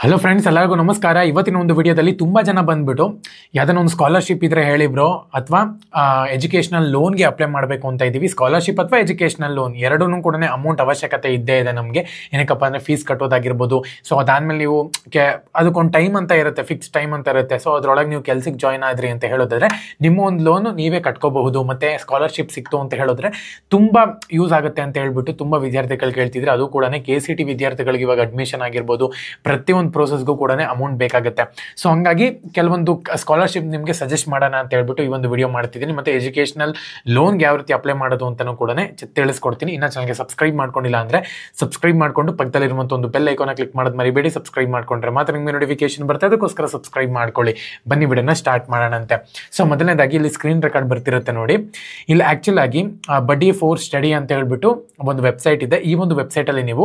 Hello friends, ಎಲ್ಲರಿಗೂ ನಮಸ್ಕಾರ. ಇವತ್ತಿನ ಒಂದು ವಿಡಿಯೋದಲ್ಲಿ ತುಂಬ ಜನ ಬಂದ್ಬಿಟ್ಟು ಯಾವುದನ್ನ ಒಂದು ಸ್ಕಾಲರ್ಶಿಪ್ ಇದ್ರೆ ಹೇಳಿ ಬ್ರೋ, ಅಥವಾ ಎಜುಕೇಷನಲ್ ಲೋನ್ಗೆ ಅಪ್ಲೈ ಮಾಡಬೇಕು ಅಂತ ಇದ್ದೀವಿ. ಸ್ಕಾಲರ್ಶಿಪ್ ಅಥವಾ ಎಜುಕೇಷನಲ್ ಲೋನ್ ಎರಡೂ ಕೂಡ ಅಮೌಂಟ್ ಅವಶ್ಯಕತೆ ಇದ್ದೇ ಇದೆ ನಮಗೆ. ಏನಕ್ಕಪ್ಪ ಅಂದರೆ ಫೀಸ್ ಕಟ್ಟೋದಾಗಿರ್ಬೋದು. ಸೊ ಅದಾದಮೇಲೆ ನೀವು ಅದಕ್ಕೊಂದು ಟೈಮ್ ಅಂತ ಇರುತ್ತೆ, ಫಿಕ್ಸ್ ಟೈಮ್ ಅಂತ ಇರುತ್ತೆ. ಸೊ ಅದರೊಳಗೆ ನೀವು ಕೆಲಸಕ್ಕೆ ಜಾಯ್ನ್ ಆದ್ರಿ ಅಂತ ಹೇಳೋದಾದ್ರೆ ನಿಮ್ಮ ಒಂದು ಲೋನು ನೀವೇ ಕಟ್ಕೋಬಹುದು. ಮತ್ತು ಸ್ಕಾಲರ್ಶಿಪ್ ಸಿಕ್ತು ಅಂತ ಹೇಳಿದ್ರೆ ತುಂಬ ಯೂಸ್ ಆಗುತ್ತೆ ಅಂತ ಹೇಳ್ಬಿಟ್ಟು ತುಂಬ ವಿದ್ಯಾರ್ಥಿಗಳು ಕೇಳ್ತಿದ್ರೆ. ಅದು ಕೂಡ KCT ವಿದ್ಯಾರ್ಥಿಗಳಿಗೆ ಇವಾಗ ಅಡ್ಮಿಷನ್ ಆಗಿರ್ಬೋದು, ಪ್ರತಿಯೊಂದು ಪ್ರೋಸೆಸ್ಗೂ ಕೂಡ ಅಮೌಂಟ್ ಬೇಕಾಗುತ್ತೆ. ಸೊ ಹಂಗಾಗಿ ಕೆಲವೊಂದು ಸ್ಕಾಲರ್ಶಿಪ್ ನಿಮಗೆ ಸಜೆಸ್ಟ್ ಮಾಡೋಣ ಅಂತ ಹೇಳ್ಬಿಟ್ಟು ಈ ಒಂದು ವಿಡಿಯೋ ಮಾಡ್ತಿದ್ದೀನಿ. ಮತ್ತು ಎಜುಕೇಷನಲ್ ಲೋನ್ಗೆ ಯಾವ ರೀತಿ ಅಪ್ಲೈ ಮಾಡೋದು ಅಂತಲೂ ಕೂಡ ತಿಳಿಸ್ಕೊಡ್ತೀನಿ. ಇನ್ನು ಚಾನಲ್ಗೆ ಸಬ್ಸ್ಕ್ರೈಬ್ ಮಾಡ್ಕೊಂಡಿಲ್ಲ ಅಂದರೆ ಸಬ್ಸ್ಕ್ರೈಬ್ ಮಾಡಿಕೊಂಡು ಪಕ್ಕದಲ್ಲಿರುವಂಥ ಒಂದು ಬೆಲ್ ಐಕಾನ ಕ್ಲಿಕ್ ಮಾಡೋದು ಮರಿಬೇಡಿ. ಸಬ್ಸ್ಕ್ರೈಬ್ ಮಾಡ್ಕೊಂಡ್ರೆ ಮಾತ್ರ ನಿಮಗೆ ನೋಟಿಫಿಕೇಶನ್ ಬರುತ್ತೆ, ಅದಕ್ಕೋಸ್ಕರ ಸಬ್ಸ್ಕ್ರೈಬ್ ಮಾಡ್ಕೊಳ್ಳಿ. ಬನ್ನಿ ವಿಡಿಯೋನ ಸ್ಟಾರ್ಟ್ ಮಾಡೋಣಂತೆ. ಸೊ ಮೊದಲನೇದಾಗಿ ಇಲ್ಲಿ ಸ್ಕ್ರೀನ್ ರೆಕಾರ್ಡ್ ಬರ್ತಿರುತ್ತೆ ನೋಡಿ. ಇಲ್ಲಿ ಆ್ಯಕ್ಚುಲ್ ಆಗಿ ಬಡ್ಡಿ ಫೋರ್ ಸ್ಟಡಿ ಅಂತ ಹೇಳ್ಬಿಟ್ಟು ಒಂದು ವೆಬ್ಸೈಟ್ ಇದೆ. ಈ ಒಂದು ವೆಬ್ಸೈಟಲ್ಲಿ ನೀವು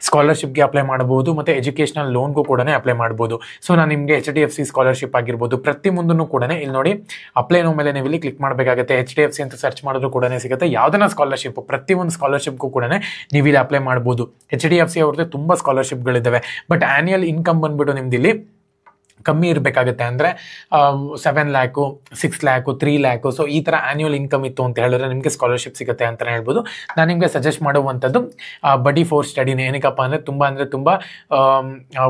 ಸ್ಕಾಲರ್ಶಿಪ್ಗೆ ಅಪ್ಲೈ ಮಾಡಬಹುದು ಮತ್ತು ಎಜುಕೇಷನಲ್ ಲೋನ್ಗೂ ಕೂಡ ಅಪ್ಲೈ ಮಾಡ್ಬೋದು. ಸೊ ನಾನು ನಿಮಗೆ HDFC ಸ್ಕಾಲರ್ಶಿಪ್ ಆಗಿರ್ಬೋದು, ಪ್ರತಿಯೊಂದನ್ನು ಕೂಡ ಇಲ್ಲಿ ನೋಡಿ ಅಪ್ಲೈ ನೋ ಮೇಲೆ ನೀವು ಇಲ್ಲಿ ಕ್ಲಿಕ್ ಮಾಡಬೇಕಾಗುತ್ತೆ. HDFC ಅಂತ ಸರ್ಚ್ ಮಾಡಿದ್ರು ಕೂಡ ಸಿಗುತ್ತೆ. ಯಾವುದನ್ನ ಸ್ಕಾಲರ್ಶಿಪ್, ಪ್ರತಿಯೊಂದು ಸ್ಕಾಲರ್ಶಿಪ್ಗೂ ಕೂಡ ನೀವು ಇಲ್ಲಿ ಅಪ್ಲೈ ಮಾಡ್ಬೋದು. HDFC ಅವ್ರದ್ದು ತುಂಬ ಸ್ಕಾಲರ್ಶಿಪ್ಗಳಿದ್ದಾವೆ. ಬಟ್ ಆ್ಯನ್ಯಲ್ ಇನ್ಕಮ್ ಬಂದ್ಬಿಟ್ಟು ನಿಮ್ದು ಇಲ್ಲಿ ಕಮ್ಮಿ ಇರಬೇಕಾಗುತ್ತೆ. ಅಂದರೆ 7 ಲ್ಯಾಕು, 6 ಲ್ಯಾಕು, 3 ಲ್ಯಾಕು. ಸೊ ಈ ಥರ ಆ್ಯನ್ಯುವಲ್ ಇನ್ಕಮ್ ಇತ್ತು ಅಂತ ಹೇಳಿದ್ರೆ ನಿಮಗೆ ಸ್ಕಾಲರ್ಶಿಪ್ ಸಿಗುತ್ತೆ ಅಂತಲೇ ಹೇಳ್ಬೋದು. ನಾನು ನಿಮಗೆ ಸಜೆಸ್ಟ್ ಮಾಡುವಂಥದ್ದು ಬಡ್ಡಿ ಫೋರ್ ಸ್ಟಡಿನೇ. ಏನಕ್ಕಪ್ಪ ಅಂದರೆ ತುಂಬ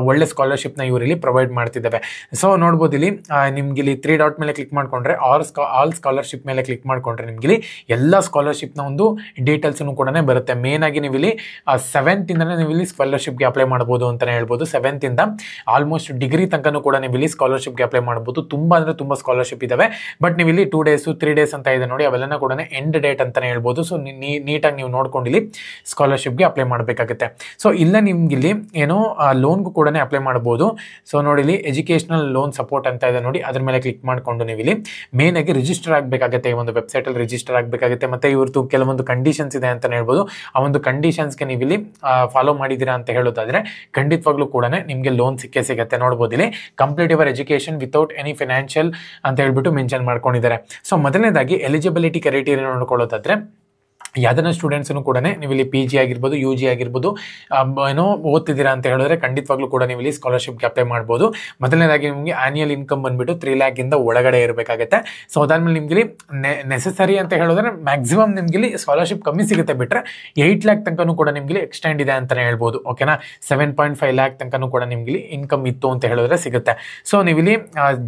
ಒಳ್ಳೆ ಸ್ಕಾಲರ್ಶಿಪ್ನ ಇವರಲ್ಲಿ ಪ್ರೊವೈಡ್ ಮಾಡ್ತಿದ್ದಾವೆ. ಸೊ ನೋಡ್ಬೋದು ಇಲ್ಲಿ ನಿಮ್ಗೆ ಇಲ್ಲಿ 3 ಡಾಟ್ ಮೇಲೆ ಕ್ಲಿಕ್ ಮಾಡಿಕೊಂಡ್ರೆ ಆಲ್ ಸ್ಕಾಲರ್ಶಿಪ್ ಮೇಲೆ ಕ್ಲಿಕ್ ಮಾಡಿಕೊಂಡ್ರೆ ನಿಮ್ಗೆ ಇಲ್ಲಿ ಎಲ್ಲ ಸ್ಕಾಲರ್ಶಿಪ್ನ ಒಂದು ಡೀಟೇಲ್ಸನ್ನು ಕೂಡ ಬರುತ್ತೆ. ಮೇನಾಗಿ ನೀವು ಇಲ್ಲಿ 7th ಇಂದನೇ ನೀವು ಇಲ್ಲಿ ಸ್ಕಾಲರ್ಶಿಪ್ಗೆ ಅಪ್ಲೈ ಮಾಡ್ಬೋದು ಅಂತಲೇ ಹೇಳ್ಬೋದು. 7th ಇಂದ ಆಲ್ಮೋಸ್ಟ್ ಡಿಗ್ರಿ ತನಕನೂ ಕೂಡ ನೀವು ಇಲ್ಲಿ ಸ್ಕಾಲರ್ಶಿಪ್ಗೆ ಅಪ್ಲೈ ಮಾಡ್ಬೋದು. ತುಂಬ ಸ್ಕಾಲರ್ಶಿಪ್ ಇದಾವೆ. ಬಟ್ ನೀವು ಇಲ್ಲಿ 2 days 3 days ಅಂತ ಇದೆ ನೋಡಿ, ಅವೆಲ್ಲ ಕೂಡ ಎಂಡ್ ಡೇಟ್ ಅಂತಾನೆ ಹೇಳ್ಬೋದು. ಸೊ ನೀಟಾಗಿ ನೀವು ನೋಡ್ಕೊಂಡು ಇಲ್ಲಿ ಸ್ಕಾಲರ್ಶಿಪ್ಗೆ ಅಪ್ಲೈ ಮಾಡಬೇಕಾಗುತ್ತೆ. ಸೊ ಇಲ್ಲ ನಿಮ್ಗೆ ಇಲ್ಲಿ ಏನೋ ಲೋನ್ಗೂ ಕೂಡ ಅಪ್ಲೈ ಮಾಡ್ಬೋದು. ಸೊ ನೋಡಿ ಇಲ್ಲಿ ಎಜುಕೇಷನಲ್ ಲೋನ್ ಸಪೋರ್ಟ್ ಅಂತ ಇದೆ ನೋಡಿ, ಅದ್ರ ಮೇಲೆ ಕ್ಲಿಕ್ ಮಾಡಿಕೊಂಡು ನೀವು ಇಲ್ಲಿ ಮೇನ್ ಆಗಿ ರಿಜಿಸ್ಟರ್ ಆಗಬೇಕಾಗುತ್ತೆ. ಈ ಒಂದು ವೆಬ್ಸೈಟಲ್ಲಿ ರಿಜಿಸ್ಟರ್ ಆಗಬೇಕಾಗುತ್ತೆ. ಮತ್ತು ಇವ್ರದ್ದು ಕೆಲವೊಂದು ಕಂಡೀಷನ್ಸ್ ಇದೆ ಅಂತಲೇ ಹೇಳ್ಬೋದು. ಆ ಒಂದು ಕಂಡೀಷನ್ಸ್ಗೆ ನೀವು ಇಲ್ಲಿ ಫಾಲೋ ಮಾಡಿದ್ದೀರಾ ಅಂತ ಹೇಳೋದಾದ್ರೆ ಖಂಡಿತವಾಗ್ಲೂ ಕೂಡ ನಿಮಗೆ ಲೋನ್ ಸಿಗುತ್ತೆ. ನೋಡ್ಬೋದು ಇಲ್ಲಿ complete your education without any financial ಅಂತ ಹೇಳ್ಬಿಟ್ಟು ಮೆನ್ಷನ್ ಮಾಡ್ಕೊಂಡಿದ್ದಾರೆ. ಸೊ ಮೊದಲನೇದಾಗಿ ಎಲಿಜಿಬಿಲಿಟಿ ಕ್ರೈಟೀರಿಯಾ ನೋಡ್ಕೊಳ್ಳೋದಾದ್ರೆ ಯಾವ್ದನ್ನ ಸ್ಟೂಡೆಂಟ್ಸನ್ನು ಕೂಡ ನೀವು ಇಲ್ಲಿ PG ಆಗಿರ್ಬೋದು, UG ಆಗಿರ್ಬೋದು, ಏನೋ ಓದ್ತಿದ್ದೀರಾ ಅಂತ ಹೇಳಿದ್ರೆ ಖಂಡಿತವಾಗ್ಲೂ ಕೂಡ ನೀವು ಇಲ್ಲಿ ಸ್ಕಾಲರ್ಶಿಪ್ಗೆ ಅಪ್ಲೈ ಮಾಡ್ಬೋದು. ಮೊದಲನೇದಾಗಿ ನಿಮಗೆ ಆ್ಯನ್ಯಲ್ ಇನ್ಕಮ್ ಬಂದುಬಿಟ್ಟು 3 ಲ್ಯಾಕಿಂದ ಒಳಗಡೆ ಇರಬೇಕಾಗುತ್ತೆ. ಸೊ ಅದಾದ್ಮೇಲೆ ನಿಮ್ಗೆ ಇಲ್ಲಿ ನೆಸೆಸರಿ ಅಂತ ಹೇಳಿದ್ರೆ ಮ್ಯಾಕ್ಸಿಮಮ್ ನಿಮ್ಗೆ ಇಲ್ಲಿ ಸ್ಕಾಲರ್ಶಿಪ್ ಕಮ್ಮಿ ಸಿಗುತ್ತೆ. ಬಿಟ್ಟರೆ 8 ಲ್ಯಾಕ್ ತನಕನೂ ಕೂಡ ನಿಮ್ಗೆ ಎಕ್ಸ್ಟೆಂಡ್ ಇದೆ ಅಂತಲೇ ಹೇಳ್ಬೋದು. ಓಕೆನಾ, 7.5 ಲ್ಯಾಕ್ ತನಕನೂ ಕೂಡ ನಿಮ್ಗೆ ಇಲ್ಲಿ ಇನ್ಕಮ್ ಇತ್ತು ಅಂತ ಹೇಳಿದ್ರೆ ಸಿಗುತ್ತೆ. ಸೊ ನೀವು ಇಲ್ಲಿ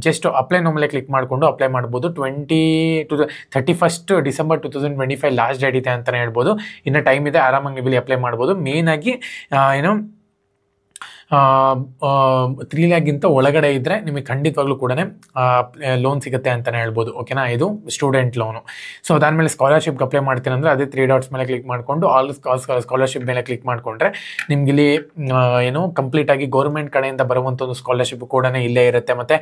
ಜಸ್ಟ್ ಅಪ್ಲೈ ನೋ ಮೇಲೆ ಕ್ಲಿಕ್ ಮಾಡಿಕೊಂಡು ಅಪ್ಲೈ ಮಾಡ್ಬೋದು. 31st ಡಿಸೆಂಬರ್ 2025 ಲಾಸ್ಟ್ ಡೇಟ್ ಇದೆ ಅಂತಾನೆ ಹೇಳ್ಬೋದು. ಇನ್ನು ಟೈಮ್ ಇದೆ, ಆರಾಮಾಗಿ ನೀವು ಇಲ್ಲಿ ಅಪ್ಲೈ ಮಾಡ್ಬೋದು. ಮೇನ್ ಆಗಿ ಏನು 3 ಲ್ಯಾಕ್ಗಿಂತ ಒಳಗಡೆ ಇದ್ದರೆ ನಿಮಗೆ ಖಂಡಿತವಾಗ್ಲೂ ಕೂಡ ಲೋನ್ ಸಿಗುತ್ತೆ ಅಂತಲೇ ಹೇಳ್ಬೋದು. ಓಕೆನಾ, ಇದು ಸ್ಟೂಡೆಂಟ್ ಲೋನು. ಸೊ ಅದಾದಮೇಲೆ ಸ್ಕಾಲರ್ಶಿಪ್ಗೆ ಅಪ್ಲೈ ಮಾಡ್ತೀನಂದರೆ ಅದೇ 3 ಡಾಟ್ಸ್ ಮೇಲೆ ಕ್ಲಿಕ್ ಮಾಡಿಕೊಂಡು ಆಲ್ ಸ್ಕಾಲರ್ಶಿಪ್ ಮೇಲೆ ಕ್ಲಿಕ್ ಮಾಡಿಕೊಂಡ್ರೆ ನಿಮ್ಗೆ ಇಲ್ಲಿ ಏನು ಕಂಪ್ಲೀಟಾಗಿ ಗೌರ್ಮೆಂಟ್ ಕಡೆಯಿಂದ ಬರುವಂಥ ಒಂದು ಸ್ಕಾಲರ್ಶಿಪ್ ಕೂಡ ಇಲ್ಲೇ ಇರುತ್ತೆ. ಮತ್ತು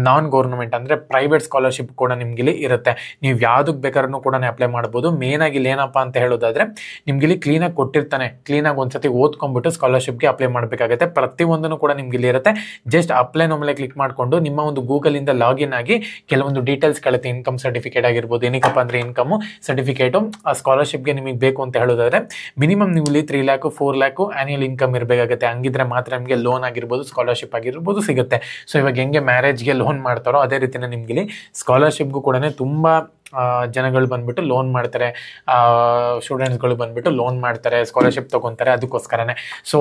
ನಾನ್ ಗೌರ್ಮೆಂಟ್ ಅಂದರೆ ಪ್ರೈವೇಟ್ ಸ್ಕಾಲರ್ಶಿಪ್ ಕೂಡ ನಿಮ್ಗೆ ಇಲ್ಲಿ ಇರುತ್ತೆ. ನೀವು ಯಾವುದಕ್ಕೆ ಬೇಕಾದ್ರೂ ಕೂಡ ಅಪ್ಲೈ ಮಾಡ್ಬೋದು. ಮೇನಾಗಿ ಇಲ್ಲಿ ಏನಪ್ಪ ಅಂತ ಹೇಳೋದಾದರೆ ನಿಮ್ಗೆ ಇಲ್ಲಿ ಕ್ಲೀನಾಗಿ ಕೊಟ್ಟಿರ್ತಾನೆ, ಕ್ಲೀನಾಗಿ ಒಂದ್ಸತಿ ಓದ್ಕೊಂಡ್ಬಿಟ್ಟು ಸ್ಕಾಲರ್ಶಿಪ್ಗೆ ಅಪ್ಲೈ ಮಾಡಬೇಕಾಗುತ್ತೆ. ಪ್ರತಿಯೊಂದನ್ನು ಕೂಡ ನಿಮ್ಗೆ ಇಲ್ಲಿ ಇರುತ್ತೆ. ಜಸ್ಟ್ ಅಪ್ಲೈ ನೋ ಮೇಲೆ ಕ್ಲಿಕ್ ಮಾಡಿಕೊಂಡು ನಿಮ್ಮ ಒಂದು ಗೂಗಲಿಂದ ಲಾಗಿನ್ ಆಗಿ ಕೆಲವೊಂದು ಡೀಟೇಲ್ಸ್ ಕೇಳುತ್ತೆ. ಇನ್ಕಮ್ ಸರ್ಟಿಫಿಕೇಟ್ ಆಗಿರ್ಬೋದು, ಏನಕ್ಕಪ್ಪ ಅಂದರೆ ಇನ್ಕಮ್ ಸರ್ಟಿಫಿಕೇಟು ಆ ಸ್ಕಾಲರ್ಶಿಪ್ಗೆ ನಿಮಗೆ ಬೇಕು ಅಂತ ಹೇಳೋದಾದ್ರೆ ಮಿನಿಮಮ್ ನೀವು ಇಲ್ಲಿ 3 ಲ್ಯಾಕು 4 ಲ್ಯಾಕು ಆ್ಯನ್ಯಲ್ ಇನ್ಕಮ್ ಇರಬೇಕಾಗುತ್ತೆ. ಹಂಗಿದ್ರೆ ಮಾತ್ರ ನಿಮಗೆ ಲೋನ್ ಆಗಿರ್ಬೋದು, ಸ್ಕಾಲರ್ಶಿಪ್ ಆಗಿರ್ಬೋದು ಸಿಗುತ್ತೆ. ಸೊ ಇವಾಗ ಹೆಂಗೆ ಮ್ಯಾರೇಜ್ಗೆ ಲೋನ್ ಮಾಡ್ತಾರೋ ಅದೇ ರೀತಿಯೇ ನಿಮ್ಗೆ ಇಲ್ಲಿ ಸ್ಕಾಲರ್ಶಿಪ್ಗೂ ಕೂಡ ತುಂಬ ಜನಗಳು ಬಂದ್ಬಿಟ್ಟು ಲೋನ್ ಮಾಡ್ತಾರೆ, ಸ್ಟೂಡೆಂಟ್ಸ್ಗಳು ಬಂದ್ಬಿಟ್ಟು ಲೋನ್ ಮಾಡ್ತಾರೆ, ಸ್ಕಾಲರ್ಶಿಪ್ ತೊಗೊತಾರೆ. ಅದಕ್ಕೋಸ್ಕರನೇ ಸೊ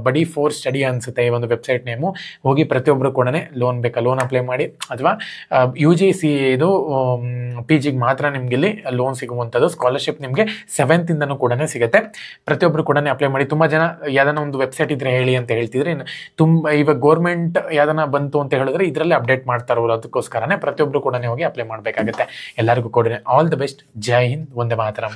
ಬಡ್ಡಿ ಫೋರ್ ಸ್ಟಡಿ ಅನಿಸುತ್ತೆ ಈ ಒಂದು ವೆಬ್ಸೈಟ್ ನೇಮು. ಹೋಗಿ ಪ್ರತಿಯೊಬ್ಬರು ಕೂಡ ಲೋನ್ ಬೇಕಾ ಲೋನ್ ಅಪ್ಲೈ ಮಾಡಿ, ಅಥವಾ UGC ಇದು PGಗೆ ಮಾತ್ರ ನಿಮ್ಗೆ ಇಲ್ಲಿ ಲೋನ್ ಸಿಗುವಂಥದ್ದು. ಸ್ಕಾಲರ್ಶಿಪ್ ನಿಮಗೆ 7th ಇಂದನೂ ಕೂಡ ಸಿಗುತ್ತೆ. ಪ್ರತಿಯೊಬ್ಬರು ಕೂಡ ಅಪ್ಲೈ ಮಾಡಿ. ತುಂಬ ಜನ ಯಾವ್ದಾನ ಒಂದು ವೆಬ್ಸೈಟ್ ಇದ್ರೆ ಹೇಳಿ ಅಂತ ಹೇಳ್ತಿದ್ರೆ, ಇವಾಗ ಗೌರ್ಮೆಂಟ್ ಯಾವ್ದಾನ ಬಂತು ಅಂತ ಹೇಳಿದ್ರೆ ಇದರಲ್ಲಿ ಅಪ್ಡೇಟ್ ಮಾಡ್ತಾರಲ್ಲ, ಅದಕ್ಕೋಸ್ಕರನೇ ಪ್ರತಿಯೊಬ್ಬರು ಕೂಡ ಹೋಗಿ ಅಪ್ಲೈ ಮಾಡಬೇಕಾಗುತ್ತೆ. ಎಲ್ಲರಿಗೂ ಕೊಡಿ. All the best. ಜೈ ಹಿಂದ್, ವಂದೇ ಮಾತರಂ.